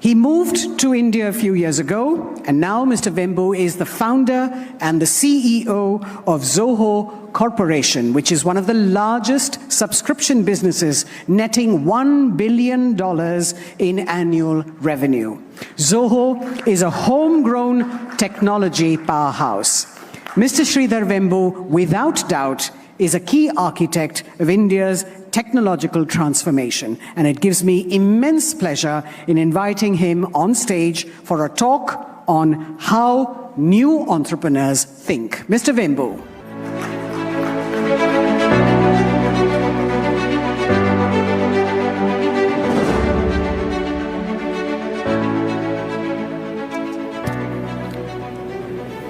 He moved to India a few years ago, and now Mr. Vembu is the founder and the CEO of Zoho Corporation, which is one of the largest subscription businesses, netting $1 billion in annual revenue. Zoho is a homegrown technology powerhouse. Mr. Sridhar Vembu, without doubt, is a key architect of India's technological transformation, and it gives me immense pleasure in inviting him on stage for a talk on how new entrepreneurs think. Mr. Vembu.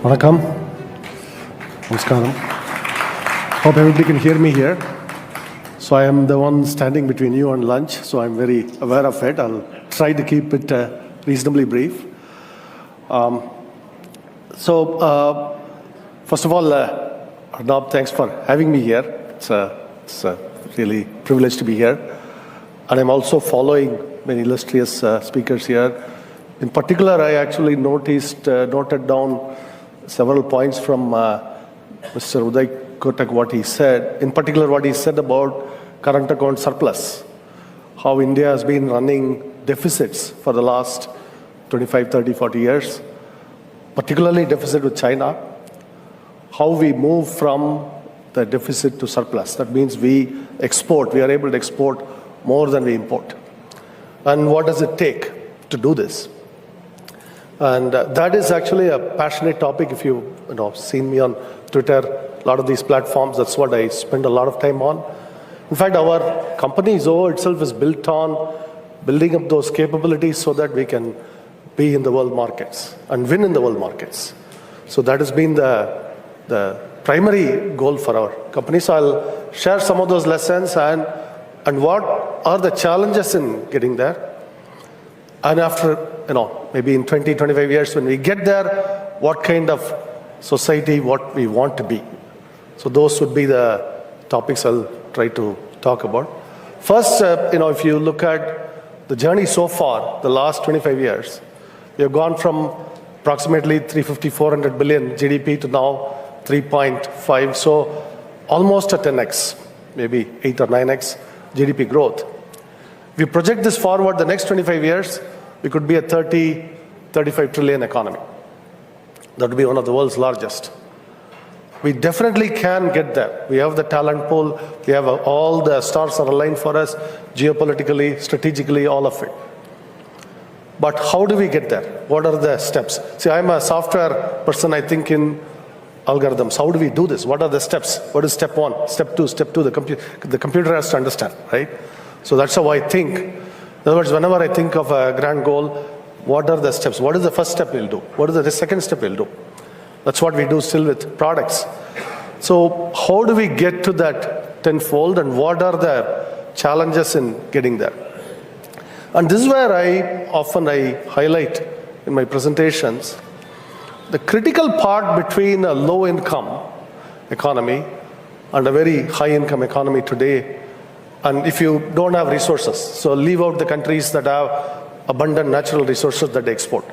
Vanakkam. Namaskaram. Hope everybody can hear me here. So I am the one standing between you and lunch, so I'm very aware of it. I'll try to keep it reasonably brief. First of all, Arnab, thanks for having me here. It's a really privilege to be here. And I'm also following many illustrious speakers here. In particular, I actually noted down several points from Mr. Uday Kotak, what he said, in particular what he said about current account surplus, how India has been running deficits for the last 25, 30, 40 years, particularly deficit with China, how we move from the deficit to surplus. That means we are able to export more than we import. And what does it take to do this? And that is actually a passionate topic. If you've seen me on Twitter, a lot of these platforms, that's what I spend a lot of time on. In fact, our company Zoho itself is built on building up those capabilities so that we can be in the world markets and win in the world markets. So that has been the primary goal for our company. So I'll share some of those lessons and what are the challenges in getting there. And after, maybe in 20, 25 years when we get there, what kind of society, what we want to be. So those would be the topics I'll try to talk about. First, if you look at the journey so far, the last 25 years, we have gone from approximately 350, 400 billion GDP to now 3.5, so almost a 10x, maybe 8 or 9x GDP growth. If we project this forward the next 25 years, we could be a 30, 35 trillion economy. That would be one of the world's largest. We definitely can get there. We have the talent pool. We have all the stars are aligned for us, geopolitically, strategically, all of it. But how do we get there? What are the steps? See, I'm a software person. I think in algorithms. How do we do this? What are the steps? What is step one? Step two? Step two, the computer has to understand, right? So that's how I think. In other words, whenever I think of a grand goal, what are the steps? What is the first step we'll do? What is the second step we'll do? That's what we do still with products. So how do we get to that tenfold, and what are the challenges in getting there? And this is where I often highlight in my presentations the critical part between a low-income economy and a very high-income economy today. And if you don't have resources, so leave out the countries that have abundant natural resources that they export.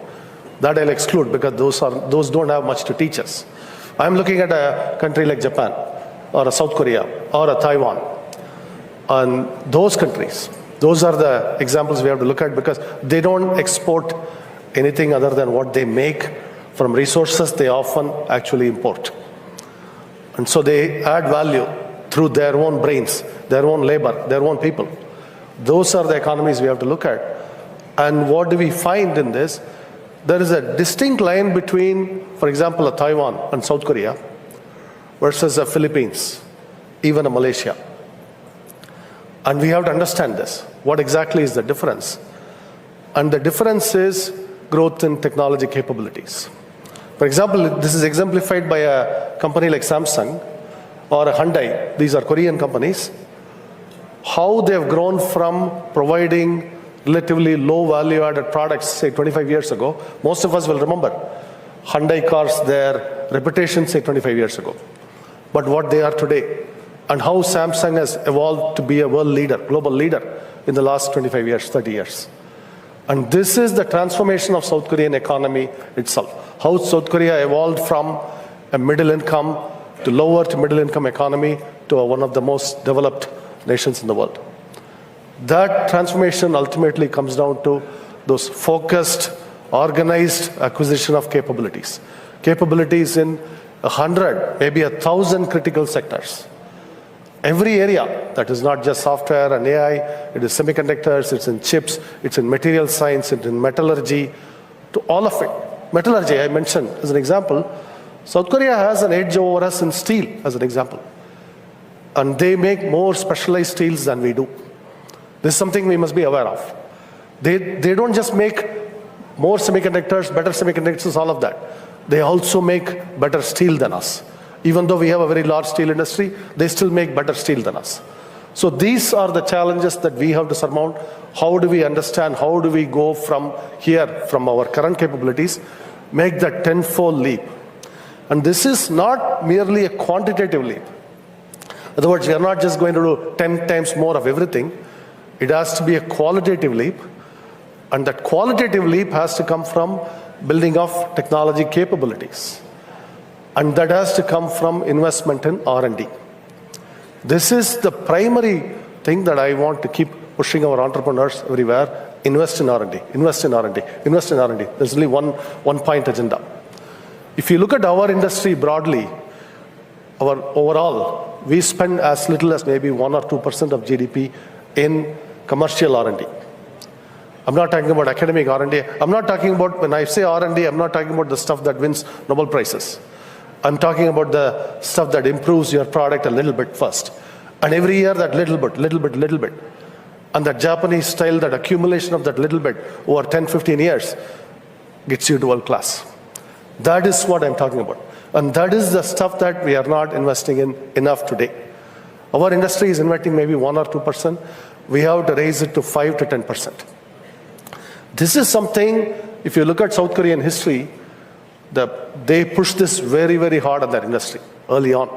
That I'll exclude because those don't have much to teach us. I'm looking at a country like Japan or a South Korea or a Taiwan. And those countries, those are the examples we have to look at because they don't export anything other than what they make from resources they often actually import. And so they add value through their own brains, their own labor, their own people. Those are the economies we have to look at. And what do we find in this? There is a distinct line between, for example, a Taiwan and South Korea versus the Philippines, even a Malaysia. And we have to understand this. What exactly is the difference? And the difference is growth in technology capabilities. For example, this is exemplified by a company like Samsung or a Hyundai. These are Korean companies. How they have grown from providing relatively low value-added products, say 25 years ago. Most of us will remember Hyundai cars, their reputation, say 25 years ago. But what they are today, and how Samsung has evolved to be a world leader, global leader in the last 25 years, 30 years. And this is the transformation of South Korean economy itself. How South Korea evolved from a middle income to lower to middle income economy to one of the most developed nations in the world. That transformation ultimately comes down to those focused, organized acquisition of capabilities. Capabilities in 100, maybe 1,000 critical sectors. Every area, that is not just software and AI, it is semiconductors, it's in chips, it's in material science, it's in metallurgy, to all of it. Metallurgy, I mentioned as an example. South Korea has an edge over us in steel, as an example. And they make more specialized steels than we do. This is something we must be aware of. They don't just make more semiconductors, better semiconductors, all of that. They also make better steel than us. Even though we have a very large steel industry, they still make better steel than us. So these are the challenges that we have to surmount. How do we understand, how do we go from here, from our current capabilities, make that tenfold leap? And this is not merely a quantitative leap. In other words, we are not just going to do 10 times more of everything. It has to be a qualitative leap. And that qualitative leap has to come from building of technology capabilities. And that has to come from investment in R&D. This is the primary thing that I want to keep pushing our entrepreneurs everywhere. Invest in R&D, invest in R&D, invest in R&D. There's only one point agenda. If you look at our industry broadly, our overall, we spend as little as maybe 1 or 2% of GDP in commercial R&D. I'm not talking about academic R&D. I'm not talking about, when I say R&D, I'm not talking about the stuff that wins Nobel Prizes. I'm talking about the stuff that improves your product a little bit first. And every year that little bit. And that Japanese style, that accumulation of that little bit over 10, 15 years gets you to world class. That is what I'm talking about. And that is the stuff that we are not investing in enough today. Our industry is investing maybe 1 or 2%. We have to raise it to 5 to 10%. This is something, if you look at South Korean history, they pushed this very, very hard on their industry early on.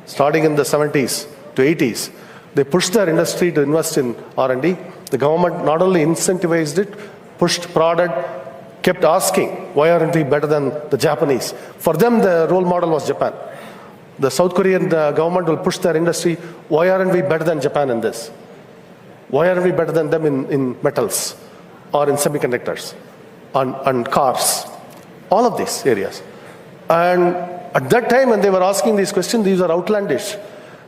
Starting in the 70s to 80s, they pushed their industry to invest in R&D. The government not only incentivized it, pushed product, kept asking, why aren't we better than the Japanese? For them, the role model was Japan. The South Korean government will push their industry, why aren't we better than Japan in this? Why aren't we better than them in metals or in semiconductors, on cars? All of these areas. And at that time when they were asking these questions, these are outlandish.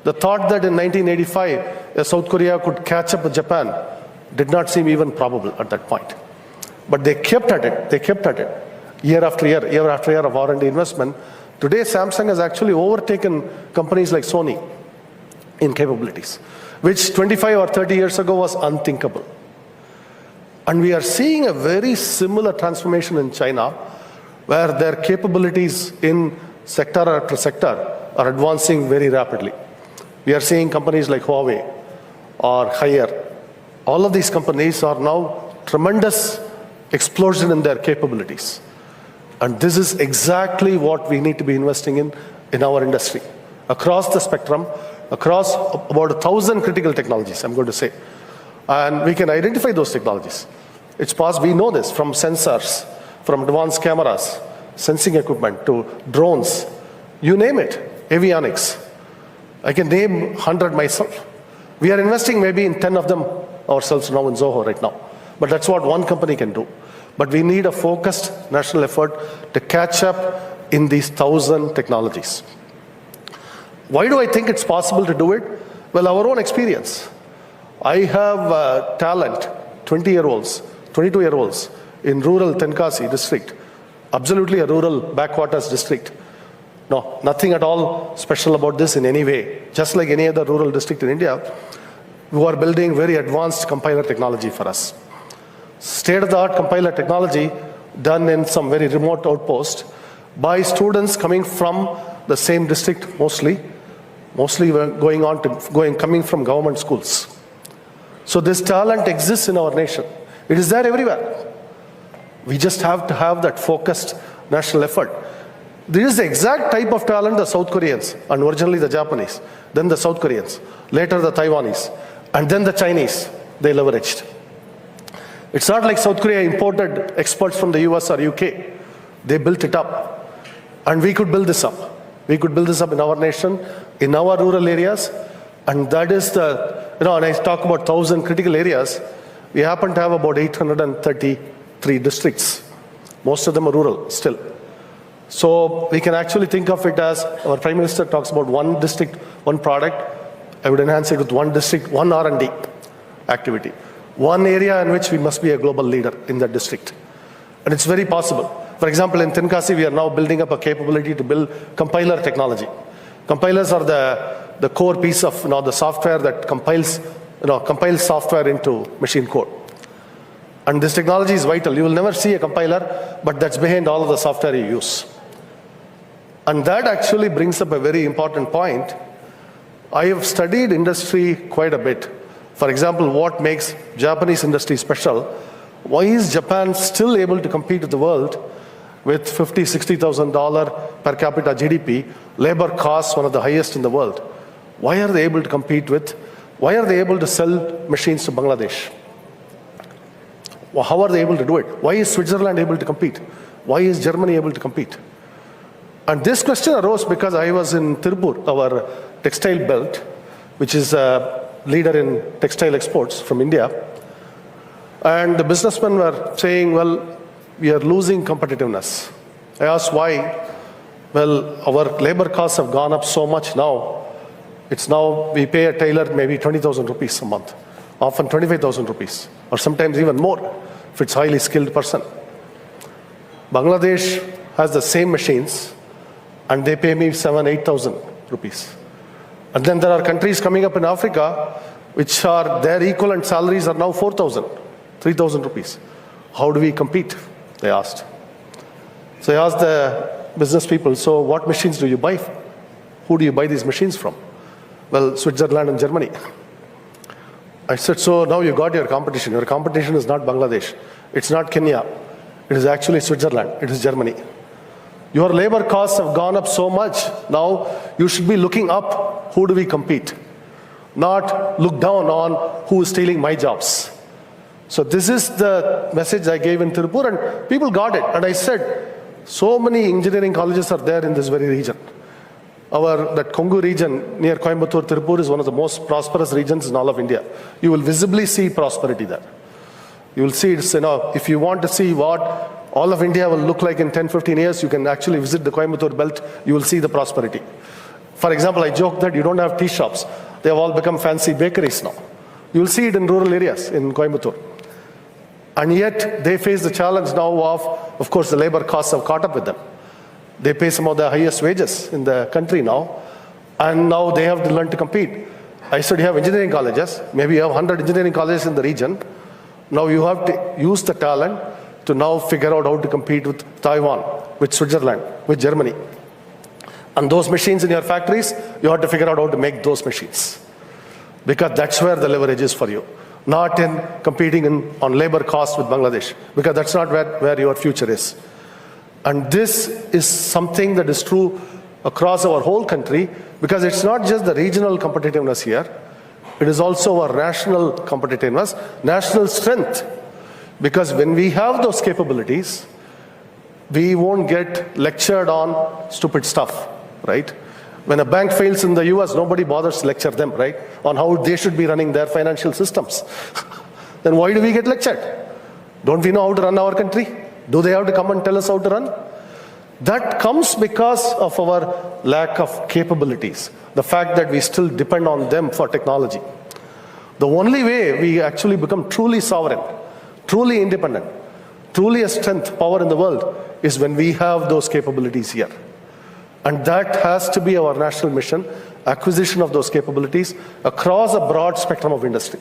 The thought that in 1985 South Korea could catch up with Japan did not seem even probable at that point. But they kept at it, year after year of R&D investment. Today Samsung has actually overtaken companies like Sony in capabilities, which 25 or 30 years ago was unthinkable. And we are seeing a very similar transformation in China, where their capabilities in sector after sector are advancing very rapidly. We are seeing companies like Huawei or Haier. All of these companies are now tremendous explosion in their capabilities. And this is exactly what we need to be investing in our industry. Across the spectrum, across about 1,000 critical technologies, I'm going to say. And we can identify those technologies. It's possible, we know this, from sensors, from advanced cameras, sensing equipment, to drones, you name it, avionics. I can name 100 myself. We are investing maybe in 10 of them ourselves now in Zoho right now. But that's what one company can do. But we need a focused national effort to catch up in these 1,000 technologies. Why do I think it's possible to do it? Well, our own experience. I have talent, 20-year-olds, 22-year-olds in rural Tenkasi district, absolutely a rural backwaters district. No, nothing at all special about this in any way. Just like any other rural district in India, who are building very advanced compiler technology for us. State-of-the-art compiler technology done in some very remote outpost by students coming from the same district mostly coming from government schools. So this talent exists in our nation. It is there everywhere. We just have to have that focused national effort. This is the exact type of talent the South Koreans, and originally the Japanese, then the South Koreans, later the Taiwanese, and then the Chinese, they leveraged. It's not like South Korea imported experts from the US or UK. They built it up. And we could build this up. We could build this up in our nation, in our rural areas. And that is when I talk about 1,000 critical areas, we happen to have about 833 districts. Most of them are rural still. So we can actually think of it as, our Prime Minister talks about one district, one product. I would enhance it with one district, one R&D activity. One area in which we must be a global leader in that district. And it's very possible. For example, in Tenkasi, we are now building up a capability to build compiler technology. Compilers are the core piece of the software that compiles software into machine code. And this technology is vital. You will never see a compiler, but that's behind all of the software you use. And that actually brings up a very important point. I have studied industry quite a bit. For example, what makes Japanese industry special? Why is Japan still able to compete with the world with $50,000, $60,000 per capita GDP, labor costs one of the highest in the world? Why are they able to compete with? Why are they able to sell machines to Bangladesh? Well, how are they able to do it? Why is Switzerland able to compete? Why is Germany able to compete? And this question arose because I was in Tirupur, our textile belt, which is a leader in textile exports from India. And the businessmen were saying, well, we are losing competitiveness. I asked why. Well, our labor costs have gone up so much now. It's now, we pay a tailor maybe 20,000 rupees a month, often 25,000 rupees, or sometimes even more if it's a highly skilled person. Bangladesh has the same machines, and they pay me 7,000, 8,000 rupees. And then there are countries coming up in Africa, which are, their equivalent salaries are now 4,000, 3,000 rupees. How do we compete? They asked. So I asked the business people, so what machines do you buy? Who do you buy these machines from? Well, Switzerland and Germany. I said, so now you got your competition. Your competition is not Bangladesh. It's not Kenya. It is actually Switzerland. It is Germany. Your labor costs have gone up so much. Now you should be looking up, who do we compete? Not look down on who is stealing my jobs. So this is the message I gave in Tirupur, and people got it. And I said, so many engineering colleges are there in this very region. That Kongu region near Coimbatore, Tirupur is one of the most prosperous regions in all of India. You will visibly see prosperity there. You will see, if you want to see what all of India will look like in 10, 15 years, you can actually visit the Coimbatore belt, you will see the prosperity. For example, I joke that you don't have tea shops. They have all become fancy bakeries now. You will see it in rural areas in Coimbatore. And yet, they face the challenge now of course, the labor costs have caught up with them. They pay some of the highest wages in the country now, and now they have to learn to compete. I said, you have engineering colleges, maybe you have 100 engineering colleges in the region. Now you have to use the talent to now figure out how to compete with Taiwan, with Switzerland, with Germany. And those machines in your factories, you have to figure out how to make those machines. Because that's where the leverage is for you. Not in competing on labor costs with Bangladesh, because that's not where your future is. And this is something that is true across our whole country, because it's not just the regional competitiveness here, it is also our national competitiveness, national strength. Because when we have those capabilities, we won't get lectured on stupid stuff, right? When a bank fails in the US, nobody bothers to lecture them, right? On how they should be running their financial systems. Then why do we get lectured? Don't we know how to run our country? Do they have to come and tell us how to run? That comes because of our lack of capabilities. The fact that we still depend on them for technology. The only way we actually become truly sovereign, truly independent, truly a strength, power in the world, is when we have those capabilities here. And that has to be our national mission, acquisition of those capabilities across a broad spectrum of industry.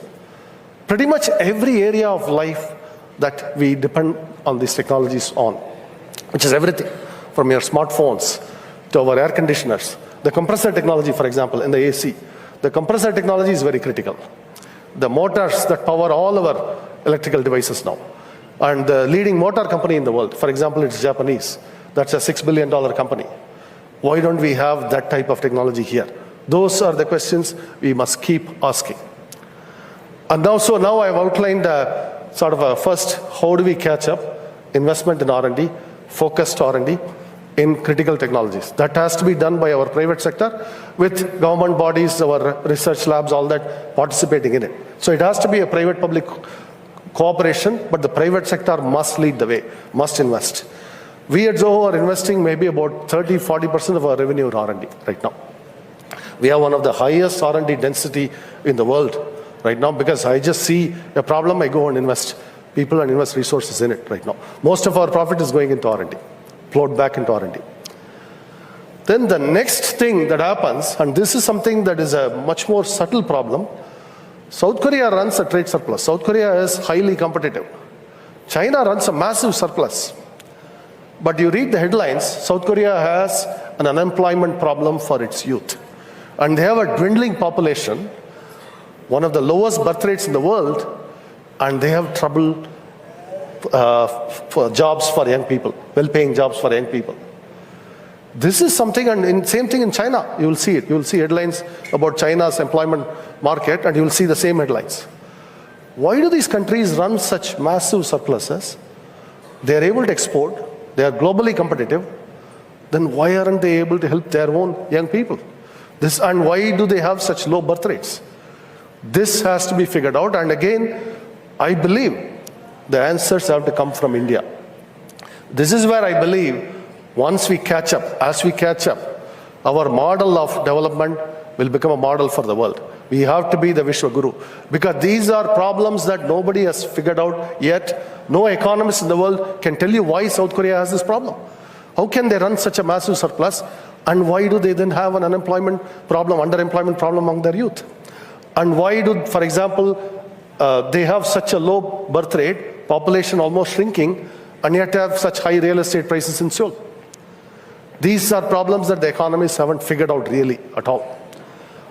Pretty much every area of life that we depend on these technologies on, which is everything from your smartphones to our air conditioners. The compressor technology, for example, in the AC, the compressor technology is very critical. The motors that power all our electrical devices now. And the leading motor company in the world, for example, it's Japanese. That's a $6 billion company. Why don't we have that type of technology here? Those are the questions we must keep asking. And now I've outlined sort of a first, how do we catch up? Investment in R&D, focused R&D in critical technologies. That has to be done by our private sector with government bodies, our research labs, all that participating in it. So it has to be a private-public cooperation, but the private sector must lead the way, must invest. We at Zoho are investing maybe about 30-40% of our revenue in R&D right now. We have one of the highest R&D density in the world right now, because I just see a problem, I go and invest people and invest resources in it right now. Most of our profit is going into R&D, flowed back into R&D. Then the next thing that happens, and this is something that is a much more subtle problem, South Korea runs a trade surplus. South Korea is highly competitive. China runs a massive surplus. But you read the headlines, South Korea has an unemployment problem for its youth. And they have a dwindling population, one of the lowest birth rates in the world, and they have trouble for jobs for young people, well-paying jobs for young people. This is something, and same thing in China, you will see it. You will see headlines about China's employment market, and you will see the same headlines. Why do these countries run such massive surpluses? They are able to export, they are globally competitive, then why aren't they able to help their own young people? And why do they have such low birth rates? This has to be figured out, and again, I believe the answers have to come from India. This is where I believe once we catch up, as we catch up, our model of development will become a model for the world. We have to be the Vishwa Guru, because these are problems that nobody has figured out yet. No economist in the world can tell you why South Korea has this problem. How can they run such a massive surplus, and why do they then have an unemployment problem, underemployment problem among their youth? And why do, for example, they have such a low birth rate, population almost shrinking, and yet have such high real estate prices in Seoul? These are problems that the economists haven't figured out really at all.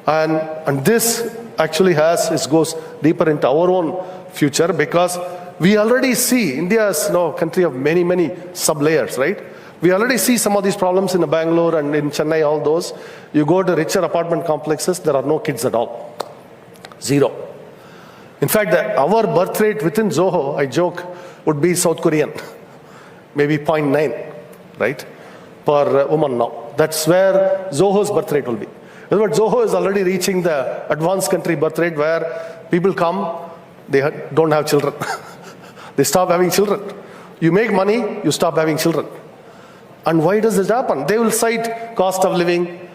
And this actually goes deeper into our own future, because we already see India is a country of many, many sub-layers, right? We already see some of these problems in Bangalore and in Chennai, all those. You go to richer apartment complexes, there are no kids at all. Zero. In fact, our birth rate within Zoho, I joke, would be South Korean. Maybe 0.9, right? Per woman now. That's where Zoho's birth rate will be. In other words, Zoho is already reaching the advanced country birth rate where people come, they don't have children. They stop having children. You make money, you stop having children. And why does this happen? They will cite cost of living,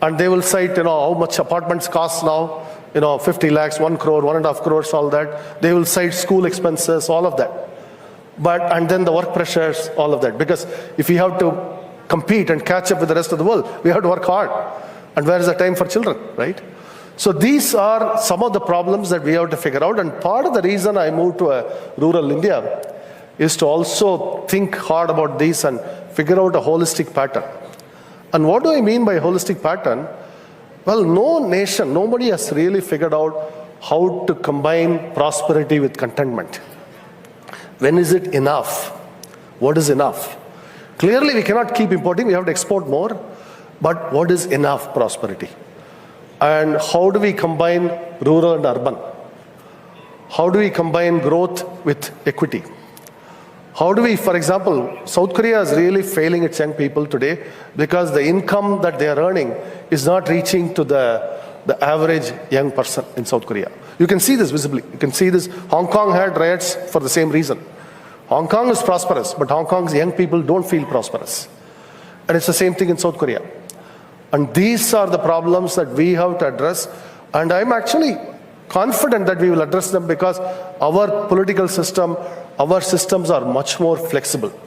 and they will cite, how much apartments cost now, 50 lakhs, 1 crore, 1.5 crores, all that. They will cite school expenses, all of that. And then the work pressures, all of that. Because if we have to compete and catch up with the rest of the world, we have to work hard. And where is the time for children, right? So these are some of the problems that we have to figure out. And part of the reason I moved to rural India is to also think hard about these and figure out a holistic pattern. And what do I mean by holistic pattern? Well, nobody has really figured out how to combine prosperity with contentment. When is it enough? What is enough? Clearly, we cannot keep importing, we have to export more. But what is enough prosperity? And how do we combine rural and urban? How do we combine growth with equity? How do we, for example, South Korea is really failing its young people today because the income that they are earning is not reaching to the average young person in South Korea. You can see this visibly. You can see this. Hong Kong had riots for the same reason. Hong Kong is prosperous, but Hong Kong's young people don't feel prosperous. And it's the same thing in South Korea. And these are the problems that we have to address. And I'm actually confident that we will address them because our political system, our systems are much more flexible.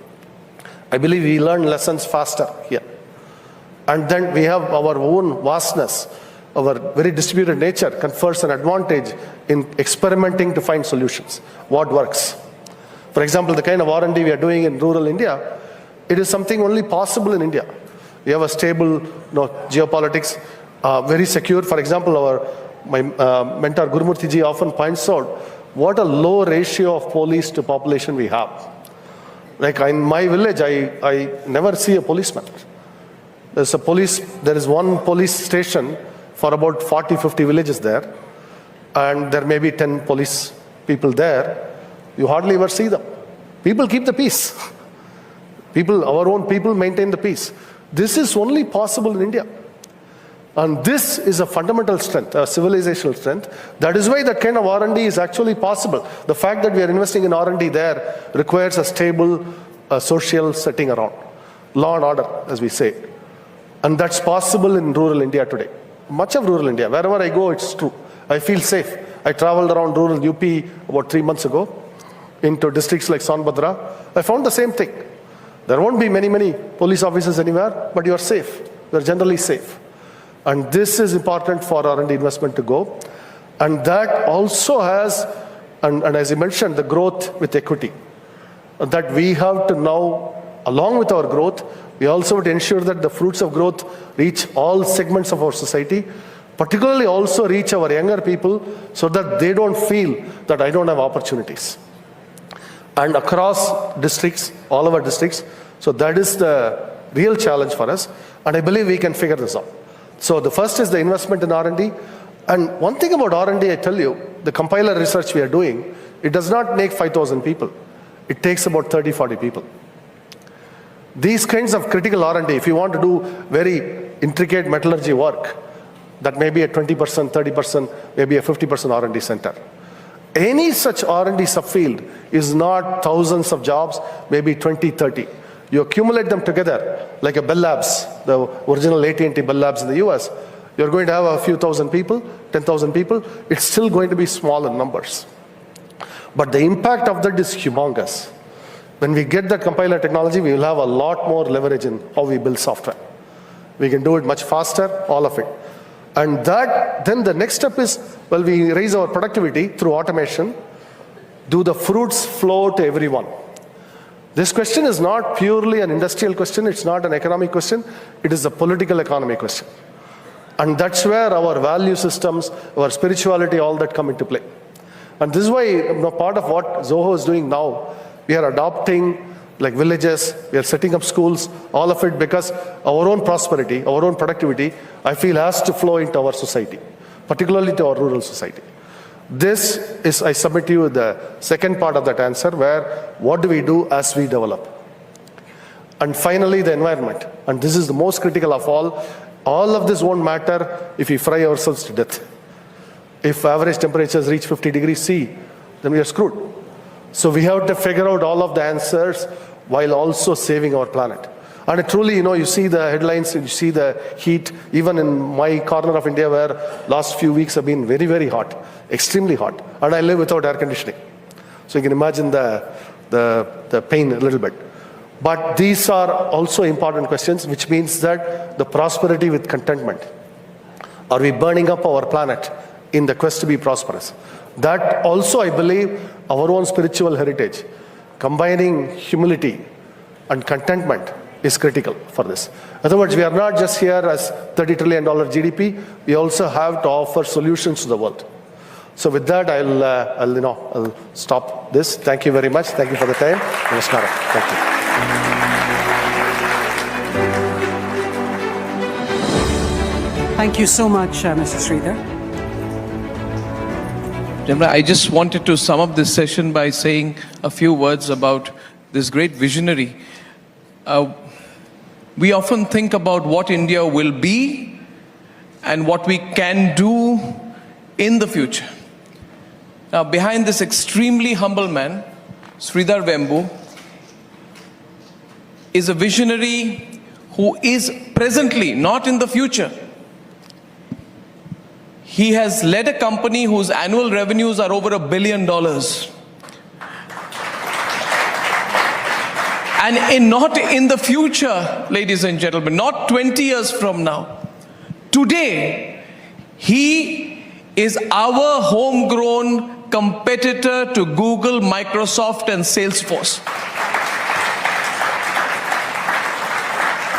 I believe we learn lessons faster here. And then we have our own vastness, our very distributed nature confers an advantage in experimenting to find solutions. What works? For example, the kind of R&D we are doing in rural India, it is something only possible in India. We have a stable geopolitics, very secure. For example, my mentor Gurumurthy ji often points out what a low ratio of police to population we have. Like in my village, I never see a policeman. There is one police station for about 40, 50 villages there, and there may be 10 police people there. You hardly ever see them. People keep the peace. Our own people maintain the peace. This is only possible in India. And this is a fundamental strength, a civilizational strength. That is why that kind of R&D is actually possible. The fact that we are investing in R&D there requires a stable social setting around. Law and order, as we say. And that's possible in rural India today. Much of rural India, wherever I go, it's true. I feel safe. I traveled around rural UP about 3 months ago into districts like Sonbhadra. I found the same thing. There won't be many police officers anywhere, but you're safe. You're generally safe. And this is important for R&D investment to go. And that also has, and as I mentioned, the growth with equity. That we have to now, along with our growth, we also have to ensure that the fruits of growth reach all segments of our society, particularly also reach our younger people so that they don't feel that I don't have opportunities. And across districts, all of our districts, so that is the real challenge for us, and I believe we can figure this out. So the first is the investment in R&D, and one thing about R&D, I tell you, the compiler research we are doing, it does not make 5,000 people. It takes about 30, 40 people. These kinds of critical R&D, if you want to do very intricate metallurgy work, that may be a 20%, 30%, maybe a 50% R&D center. Any such R&D subfield is not thousands of jobs, maybe 20, 30. You accumulate them together, like a Bell Labs, the original AT&T Bell Labs in the US, you're going to have a few thousand people, 10,000 people. It's still going to be small in numbers. But the impact of that is humongous. When we get that compiler technology, we will have a lot more leverage in how we build software. We can do it much faster, all of it. And that, then the next step is, well, we raise our productivity through automation. Do the fruits flow to everyone? This question is not purely an industrial question, it's not an economic question, it is a political economy question. And that's where our value systems, our spirituality, all that come into play. And this is why, part of what Zoho is doing now, we are adopting like villages, we are setting up schools, all of it because our own prosperity, our own productivity, I feel has to flow into our society, particularly to our rural society. This is, I submit to you the second part of that answer, where what do we do as we develop? And finally, the environment. And this is the most critical of all. All of this won't matter if we fry ourselves to death. If average temperatures reach 50 degrees C, then we are screwed. So we have to figure out all of the answers while also saving our planet. And truly, you see the headlines, you see the heat, even in my corner of India where last few weeks have been very, very hot, extremely hot. And I live without air conditioning. So you can imagine the pain a little bit. But these are also important questions, which means that the prosperity with contentment. Are we burning up our planet in the quest to be prosperous? That also, I believe, our own spiritual heritage, combining humility and contentment is critical for this. In other words, we are not just here as $30 trillion GDP, we also have to offer solutions to the world. So with that, I'll stop this. Thank you very much. Thank you for the time. Namaskaram. Thank you. Thank you so much, Mr. Sridhar. Jamra, I just wanted to sum up this session by saying a few words about this great visionary. We often think about what India will be and what we can do in the future. Now, behind this extremely humble man, Sridhar Vembu, is a visionary who is presently, not in the future. He has led a company whose annual revenues are over $1 billion. And not in the future, ladies and gentlemen, not 20 years from now. Today, he is our homegrown competitor to Google, Microsoft, and Salesforce.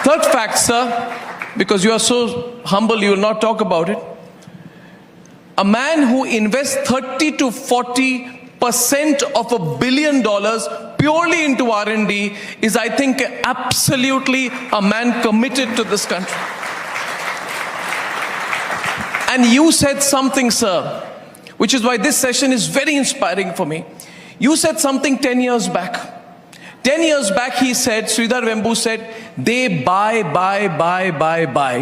Third fact, sir, because you are so humble, you will not talk about it. A man who invests 30 to 40% of $1 billion purely into R&D is, I think, absolutely a man committed to this country. And you said something, sir, which is why this session is very inspiring for me. You said something 10 years back. 10 years back, he said, Sridhar Vembu said, they buy,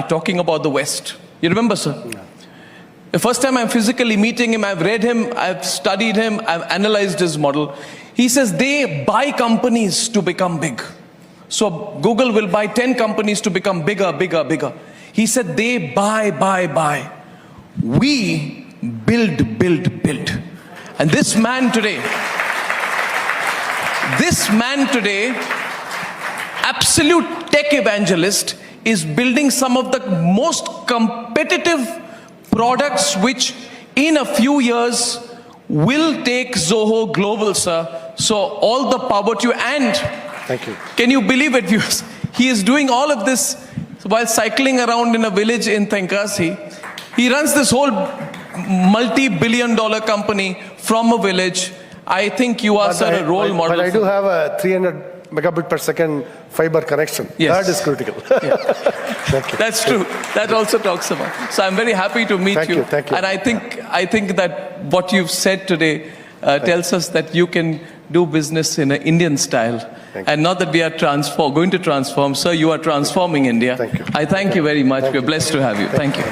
talking about the West. You remember, sir? Yeah. The first time I'm physically meeting him, I've read him, I've studied him, I've analyzed his model. He says they buy companies to become big. So Google will buy 10 companies to become bigger. He said they buy. We build. And this man today, absolute tech evangelist, is building some of the most competitive products which in a few years will take Zoho global, sir. So all the power to you. And thank you. Can you believe it, viewers? He is doing all of this while cycling around in a village in Tenkasi. He runs this whole multi-billion-dollar company from a village. I think you are, sir, a role model. But I do have a 300 megabit per second fiber connection. Yes. That is critical. Yeah. Thank you. That's true. That also talks about. So I'm very happy to meet you. Thank you. And I think that what you've said today tells us that you can do business in an Indian style. And not that we are going to transform. Sir, you are transforming India. Thank you. I thank you very much. We're blessed to have you. Thank you.